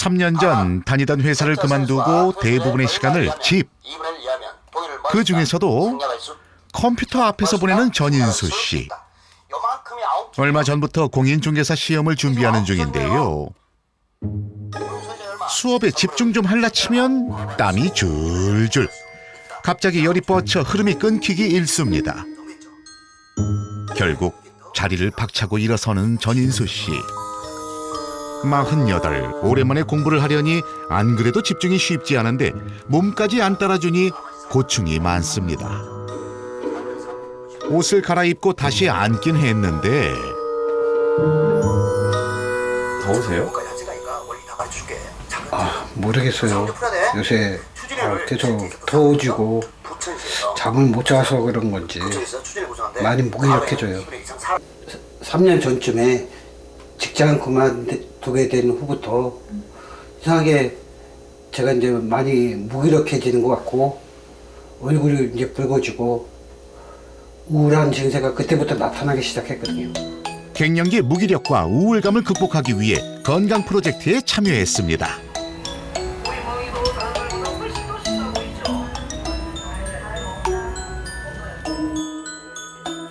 3년 전 다니던 회사를 그만두고 대부분의 시간을 집, 그 중에서도 컴퓨터 앞에서 보내는 전인수 씨. 얼마 전부터 공인중개사 시험을 준비하는 중인데요. 수업에 집중 좀 할라 치면 땀이 줄줄. 갑자기 열이 뻗쳐 흐름이 끊기기 일쑤입니다. 결국 자리를 박차고 일어서는 전인수 씨. 48, 오랜만에 공부를 하려니 안 그래도 집중이 쉽지 않은데 몸까지 안 따라주니 고충이 많습니다. 옷을 갈아입고 다시 앉긴 했는데 더우세요? 모르겠어요. 요새 계속 더워지고 잠을 못 자서 그런 건지 많이 무기력해져요. 3년 전쯤에 직장 그만두게 된 후부터 이상하게 제가 이제 많이 무기력해지는 것 같고 얼굴이 이제 붉어지고 우울한 증세가 그때부터 나타나기 시작했거든요. 갱년기 무기력과 우울감을 극복하기 위해 건강 프로젝트에 참여했습니다.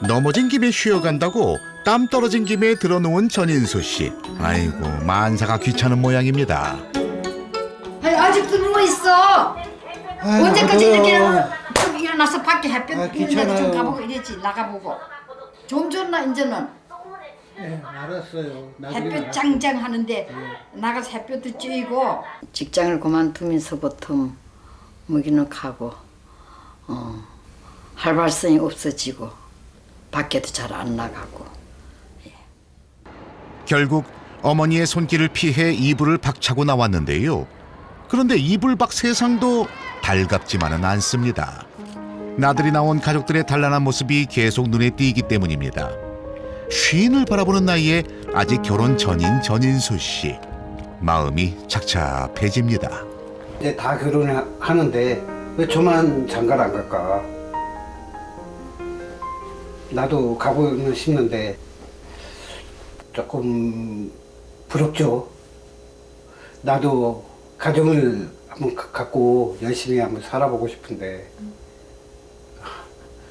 넘어진 김에 쉬어간다고 땀 떨어진 김에 들어놓은 전인수 씨. 아이고, 만사가 귀찮은 모양입니다. 아직도 누워 있어. 언제까지 이렇게 좀 일어나서 밖에 햇볕 있는 데좀 가보고 이랬지. 나가보고. 좀 좋나 이제는. 네, 알았어요. 햇볕 짱짱 하는데 나가서 햇볕도 쬐고. 직장을 그만두면서부터 무기력하고 활발성이 없어지고 밖에도 잘 안 나가고. 결국 어머니의 손길을 피해 이불을 박차고 나왔는데요. 그런데 이불 밖 세상도 달갑지만은 않습니다. 나들이 나온 가족들의 단란한 모습이 계속 눈에 띄기 때문입니다. 쉰을 바라보는 나이에 아직 결혼 전인 전인수 씨. 마음이 착잡해집니다. 이제 다 결혼을 하는데 왜 저만 장가를 안 갈까? 나도 가고는 싶는데 조금 부럽죠. 나도 가정을 한번 갖고 열심히 한번 살아보고 싶은데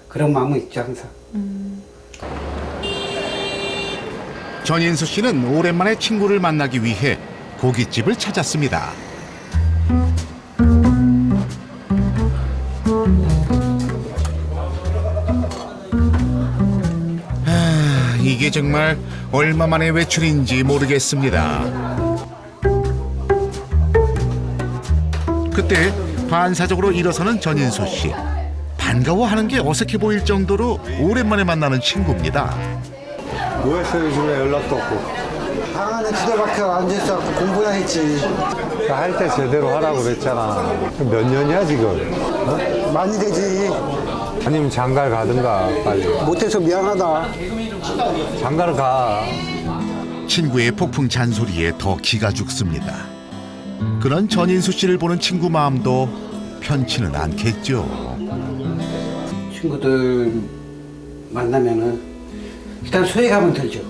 그런 마음은 있죠 항상. 전인수 씨는 오랜만에 친구를 만나기 위해 고깃집을 찾았습니다. 이게 정말 얼마만의 외출인지 모르겠습니다. 그때 반사적으로 일어서는 전인수 씨. 반가워하는 게 어색해 보일 정도로 오랜만에 만나는 친구입니다. 뭐 했어요? 요즘에 연락도 없고. 방 안에 두대박혀 앉아있어 공부나 했지. 할 때 제대로 하라고 그랬잖아. 몇 년이야 지금? 어? 많이 되지. 아니면 장가를 가든가 빨리. 못해서 미안하다. 장가를 가. 친구의 폭풍 잔소리에 더 기가 죽습니다. 그런 전인수 씨를 보는 친구 마음도 편치는 않겠죠. 친구들 만나면은 일단 소외감은 들죠.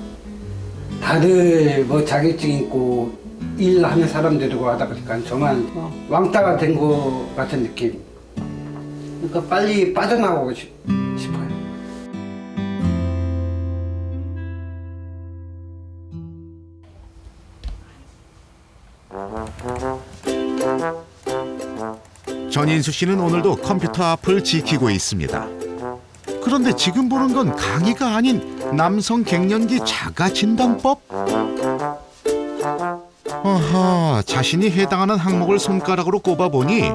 다들 뭐 자격증 있고 일하는 사람들이고 하다 보니까 저만 왕따가 된 것 같은 느낌. 그러니까 빨리 빠져나가고 싶어요. 전인수 씨는 오늘도 컴퓨터 앞을 지키고 있습니다. 그런데 지금 보는 건 강의가 아닌 남성 갱년기 자가 진단법? 아하, 자신이 해당하는 항목을 손가락으로 꼽아보니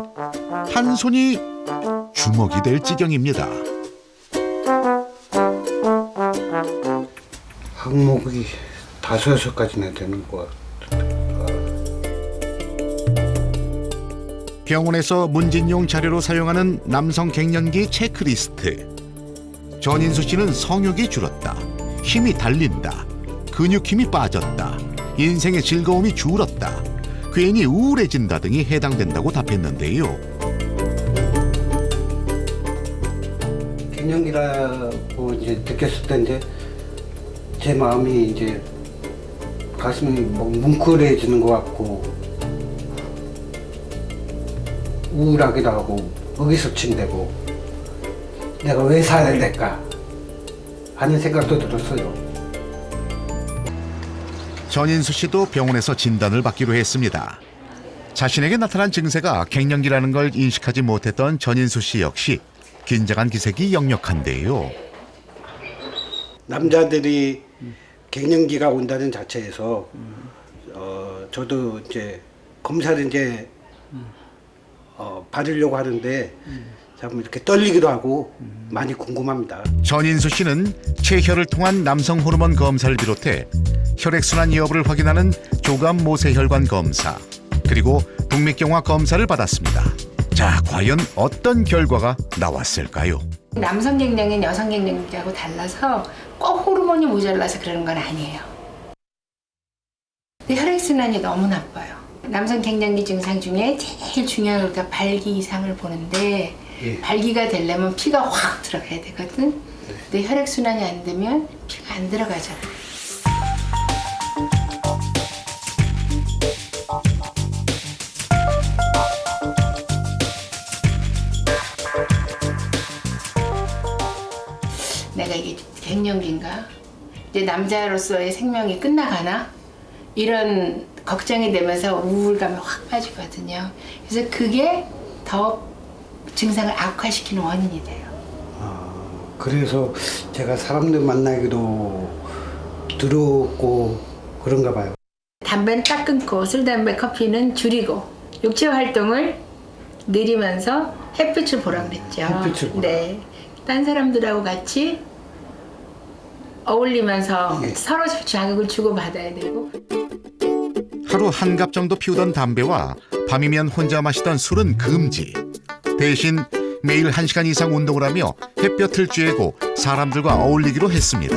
한 손이 주먹이 될 지경입니다. 항목이 5가지나 되는 것 같아요. 병원에서 문진용 자료로 사용하는 남성 갱년기 체크리스트. 전인수 씨는 성욕이 줄었다, 힘이 달린다, 근육 힘이 빠졌다, 인생의 즐거움이 줄었다, 괜히 우울해진다 등이 해당된다고 답했는데요. 갱년기라고 이제 느꼈을 때인데 제 마음이 이제 가슴이 뭐 뭉클해지는 것 같고 우울하기도 하고 의기소침되고 내가 왜 살아야 될까 하는 생각도 들었어요. 전인수 씨도 병원에서 진단을 받기로 했습니다. 자신에게 나타난 증세가 갱년기라는 걸 인식하지 못했던 전인수 씨 역시 긴장한 기색이 역력한데요. 남자들이 갱년기가 온다는 자체에서 저도 이제 검사를 이제 받으려고 하는데 참 이렇게 떨리기도 하고 많이 궁금합니다. 전인수 씨는 체혈을 통한 남성 호르몬 검사를 비롯해 혈액순환 여부를 확인하는 조감 모세혈관 검사 그리고 동맥경화 검사를 받았습니다. 자, 과연 어떤 결과가 나왔을까요? 남성 갱년기는 여성 갱년기하고 달라서 꼭 호르몬이 모자라서 그러는 건 아니에요. 근데 혈액순환이 너무 나빠요. 남성 갱년기 증상 중에 제일 중요한 건 우리가 발기 이상을 보는데 예. 발기가 되려면 피가 확 들어가야 되거든. 근데 혈액순환이 안 되면 피가 안 들어가잖아. 내가 이게 갱년기인가? 이제 남자로서의 생명이 끝나가나? 이런 걱정이 되면서 우울감이 확 빠지거든요. 그래서 그게 더 증상을 악화시키는 원인이 돼요. 그래서 제가 사람들 만나기도 두렵고 그런가 봐요. 담배는 딱 끊고 술, 담배, 커피는 줄이고 육체 활동을 늘리면서 햇빛을 보라 그랬죠. 햇빛을 보라. 네, 딴 사람들하고 같이 어울리면서 예. 서로 자극을 주고 받아야 되고. 하루 한 갑 정도 피우던 담배와 밤이면 혼자 마시던 술은 금지. 대신 매일 1시간 이상 운동을 하며 햇볕을 쬐고 사람들과 어울리기로 했습니다.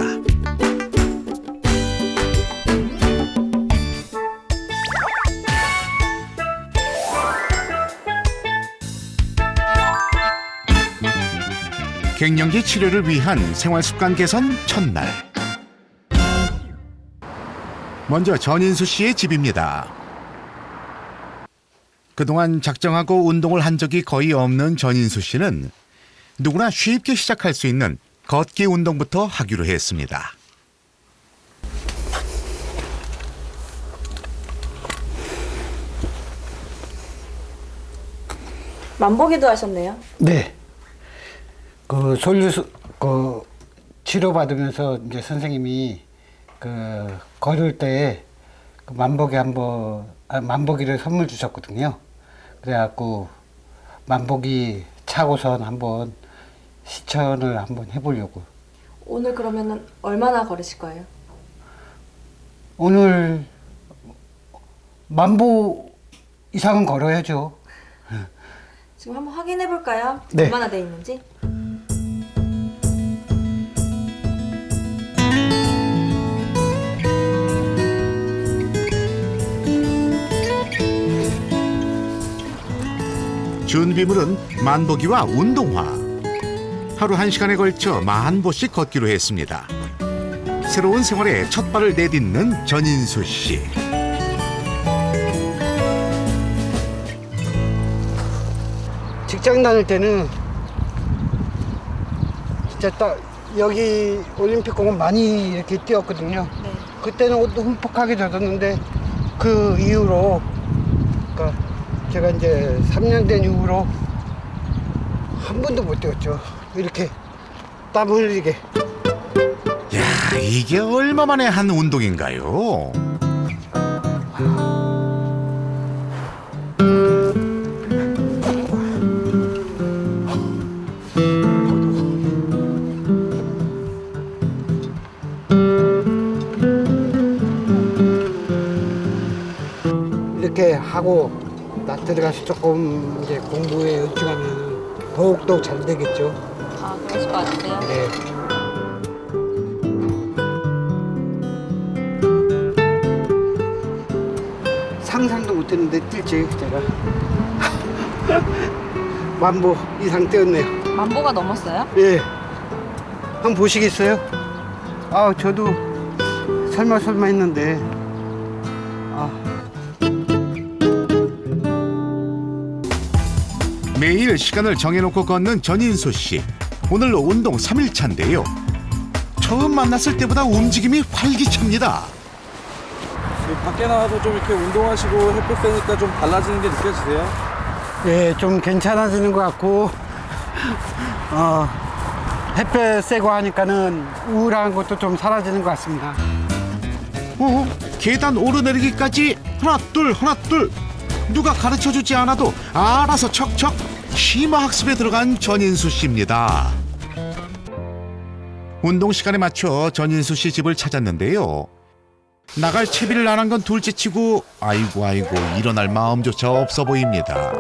갱년기 치료를 위한 생활습관 개선 첫날. 먼저 전인수 씨의 집입니다. 그동안 작정하고 운동을 한 적이 거의 없는 전인수 씨는 누구나 쉽게 시작할 수 있는 걷기 운동부터 하기로 했습니다. 만보기도 하셨네요. 네. 그 치료 받으면서 이제 선생님이 그 걸을 때 그 만보기를 선물 주셨거든요. 그래갖고 만보기 차고선 한번 실천을 한번 해보려고. 오늘 그러면은 얼마나 걸으실 거예요? 오늘 10,000보 이상은 걸어야죠. 지금 한번 확인해 볼까요? 네. 얼마나 돼 있는지. 준비물은 만보기와 운동화. 하루 1시간에 걸쳐 40보씩 걷기로 했습니다. 새로운 생활에 첫 발을 내딛는 전인수 씨. 직장 다닐 때는 진짜 딱 여기 올림픽공원 많이 이렇게 뛰었거든요. 네. 그때는 옷도 흠뻑하게 젖었는데 그 이후로 그러니까 제가 이제 3년 된 이후로 한 번도 못 뛰었죠. 이렇게 땀 흘리게. 야, 이게 얼마만에 한 운동인가요? 이렇게 하고 나 들어가서 조금 이제 공부에 열중하면 더욱더 잘 되겠죠. 아, 그러실 것 같은데요. 네. 상상도 못했는데 뛸지 제가 10,000보 이상 뛰었네요. 만보가 넘었어요? 예. 한번 보시겠어요? 아, 저도 설마 했는데. 매일 시간을 정해놓고 걷는 전인수 씨. 오늘 운동 3일차인데요. 처음 만났을 때보다 움직임이 활기찹니다. 밖에 나와서 좀 이렇게 운동하시고 햇빛 쐬니까 좀 달라지는 게 느껴지세요? 예, 좀 괜찮아지는 것 같고, 햇볕 쐬고 하니까는 우울한 것도 좀 사라지는 것 같습니다. 계단 오르내리기까지 하나 둘. 누가 가르쳐주지 않아도 알아서 척척 심화학습에 들어간 전인수 씨입니다. 운동 시간에 맞춰 전인수 씨 집을 찾았는데요. 나갈 채비를 안 한 건 둘째치고 아이고 일어날 마음조차 없어 보입니다.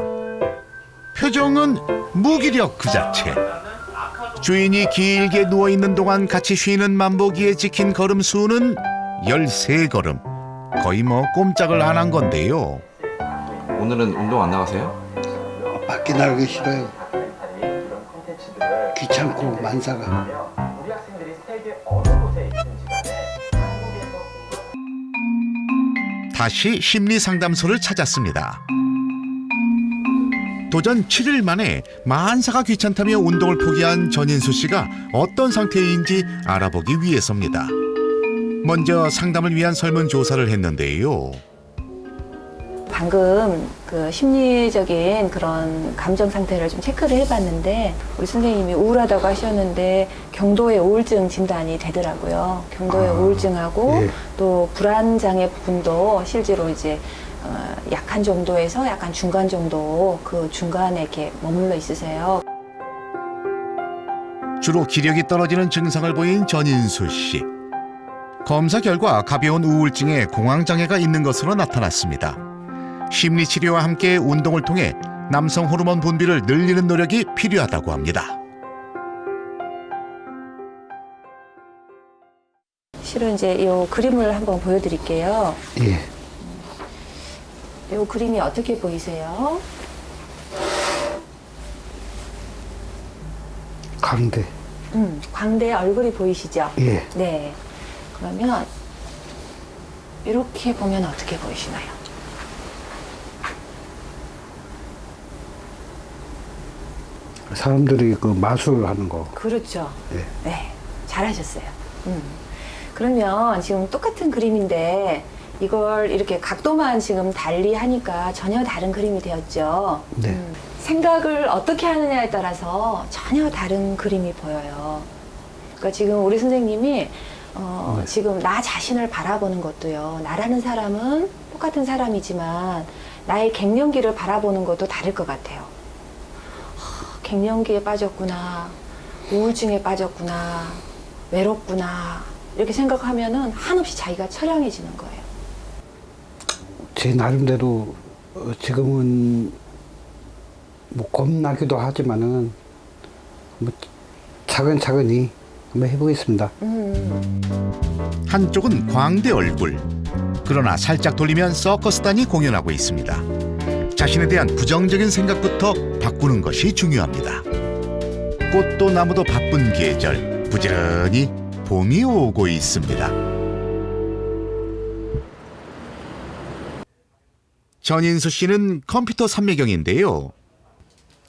표정은 무기력 그 자체. 주인이 길게 누워있는 동안 같이 쉬는 만보기에 지킨 걸음 수는 13걸음. 거의 뭐 꼼짝을 안 한 건데요. 오늘은 운동 안 나가세요? 밖에 나가기 싫어요. 귀찮고 만사가. 다시 심리상담소를 찾았습니다. 도전 7일 만에 만사가 귀찮다며 운동을 포기한 전인수 씨가 어떤 상태인지 알아보기 위해서입니다. 먼저 상담을 위한 설문조사를 했는데요. 방금 그 심리적인 그런 감정 상태를 좀 체크를 해봤는데 우리 선생님이 우울하다고 하셨는데 경도의 우울증 진단이 되더라고요. 경도의 우울증하고 예. 또 불안장애 부분도 실제로 이제 약한 정도에서 약간 중간 정도 그 중간에 이렇게 머물러 있으세요. 주로 기력이 떨어지는 증상을 보인 전인수 씨. 검사 결과 가벼운 우울증에 공황장애가 있는 것으로 나타났습니다. 심리치료와 함께 운동을 통해 남성 호르몬 분비를 늘리는 노력이 필요하다고 합니다. 실은 이제 이 그림을 한번 보여드릴게요. 예. 이 그림이 어떻게 보이세요? 광대. 광대 얼굴이 보이시죠? 예. 네. 그러면 이렇게 보면 어떻게 보이시나요? 사람들이 그 마술을 하는 거. 그렇죠. 예. 네, 잘하셨어요. 그러면 지금 똑같은 그림인데 이걸 이렇게 각도만 지금 달리 하니까 전혀 다른 그림이 되었죠. 네. 생각을 어떻게 하느냐에 따라서 전혀 다른 그림이 보여요. 그러니까 지금 우리 선생님이 지금 나 자신을 바라보는 것도요. 나라는 사람은 똑같은 사람이지만 나의 갱년기를 바라보는 것도 다를 것 같아요. 갱년기에 빠졌구나, 우울증에 빠졌구나, 외롭구나 이렇게 생각하면은 한없이 자기가 처량해지는 거예요. 제 나름대로 지금은 뭐 겁나기도 하지만은 뭐 차근차근히 한번 해보겠습니다. 한쪽은 광대 얼굴. 그러나 살짝 돌리면 서커스단이 공연하고 있습니다. 자신에 대한 부정적인 생각부터 바꾸는 것이 중요합니다. 꽃도 나무도 바쁜 계절, 부지런히 봄이 오고 있습니다. 전인수 씨는 컴퓨터 삼매경인데요.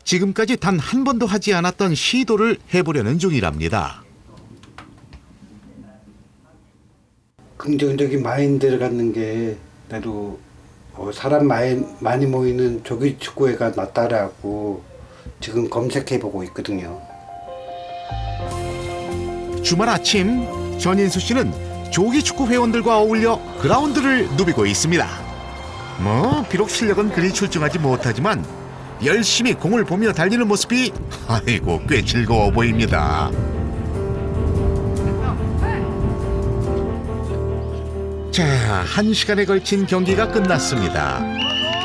지금까지 단 한 번도 하지 않았던 시도를 해보려는 중이랍니다. 긍정적인 마인드를 갖는 게 나도 사람 많이 모이는 조기 축구회가 낫다라고 지금 검색해보고 있거든요. 주말 아침 전인수 씨는 조기축구 회원들과 어울려 그라운드를 누비고 있습니다. 비록 실력은 그리 출중하지 못하지만 열심히 공을 보며 달리는 모습이 아이고 꽤 즐거워 보입니다. 자, 1시간에 걸친 경기가 끝났습니다.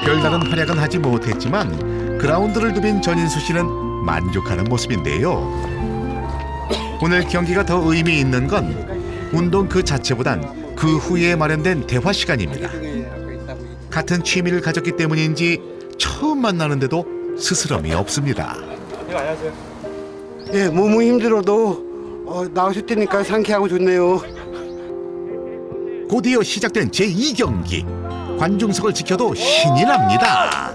별다른 활약은 하지 못했지만 그라운드를 누빈 전인수 씨는 만족하는 모습인데요. 오늘 경기가 더 의미 있는 건 운동 그 자체보단 그 후에 마련된 대화 시간입니다. 같은 취미를 가졌기 때문인지 처음 만나는데도 스스럼이 없습니다. 예, 몸은 힘들어도 나오실 테니까 상쾌하고 좋네요. 곧이어 시작된 제2경기. 관중석을 지켜도 신이 납니다.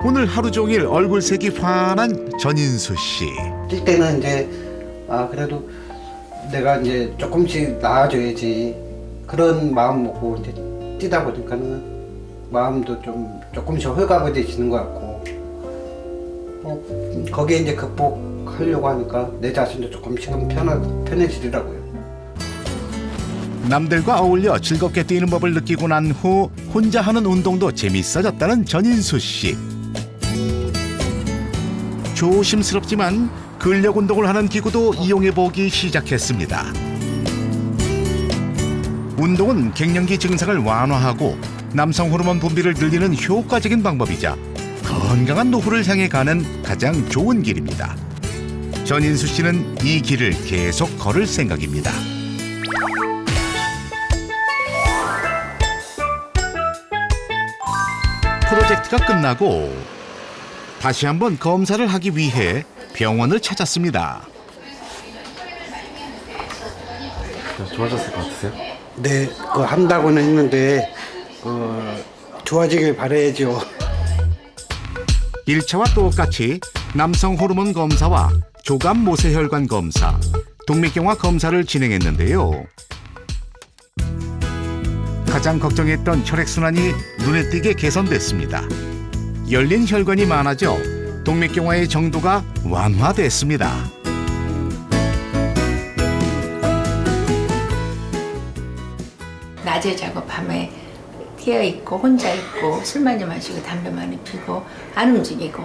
오늘 하루 종일 얼굴색이 환한 전인수 씨. 뛸 때는 이제 그래도 내가 이제 조금씩 나아져야지 그런 마음 먹고 이제 뛰다 보니까는 마음도 좀 조금씩 홀가분해지는 것 같고 거기에 이제 극복하려고 하니까 내 자신도 조금씩은 편해지더라고요. 남들과 어울려 즐겁게 뛰는 법을 느끼고 난 후 혼자 하는 운동도 재밌어졌다는 전인수 씨. 조심스럽지만 근력 운동을 하는 기구도 이용해 보기 시작했습니다. 운동은 갱년기 증상을 완화하고 남성 호르몬 분비를 늘리는 효과적인 방법이자 건강한 노후를 향해 가는 가장 좋은 길입니다. 전인수 씨는 이 길을 계속 걸을 생각입니다. 프로젝트가 끝나고 다시 한번 검사를 하기 위해 병원을 찾았습니다. 좋아졌을 것 같으세요? 네, 그거 한다고는 했는데 좋아지길 바라야죠. 1차와 똑같이 남성 호르몬 검사와 조감 모세혈관 검사, 동맥경화 검사를 진행했는데요. 가장 걱정했던 혈액순환이 눈에 띄게 개선됐습니다. 열린 혈관이 많아져 동맥경화의 정도가 완화됐습니다. 낮에 자고 밤에 깨어 있고 혼자 있고 술 많이 마시고 담배 많이 피고 안 움직이고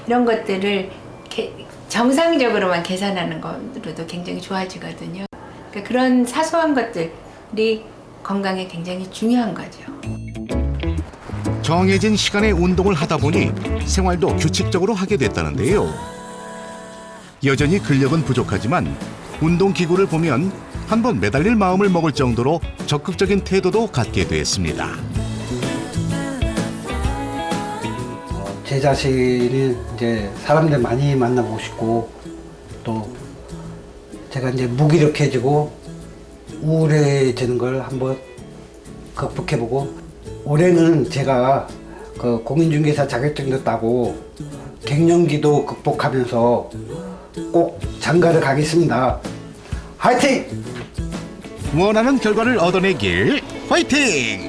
이런 것들을 정상적으로만 계산하는 것으로도 굉장히 좋아지거든요. 그러니까 그런 사소한 것들이 건강에 굉장히 중요한 거죠. 정해진 시간에 운동을 하다 보니 생활도 규칙적으로 하게 됐다는데요. 여전히 근력은 부족하지만 운동기구를 보면 한번 매달릴 마음을 먹을 정도로 적극적인 태도도 갖게 됐습니다. 제 자신이 이제 사람들 많이 만나보고 싶고 또 제가 이제 무기력해지고 우울해지는 걸 한번 극복해보고 올해는 제가 그 공인중개사 자격증도 따고 갱년기도 극복하면서 꼭 장가를 가겠습니다. 화이팅! 원하는 결과를 얻어내길 화이팅!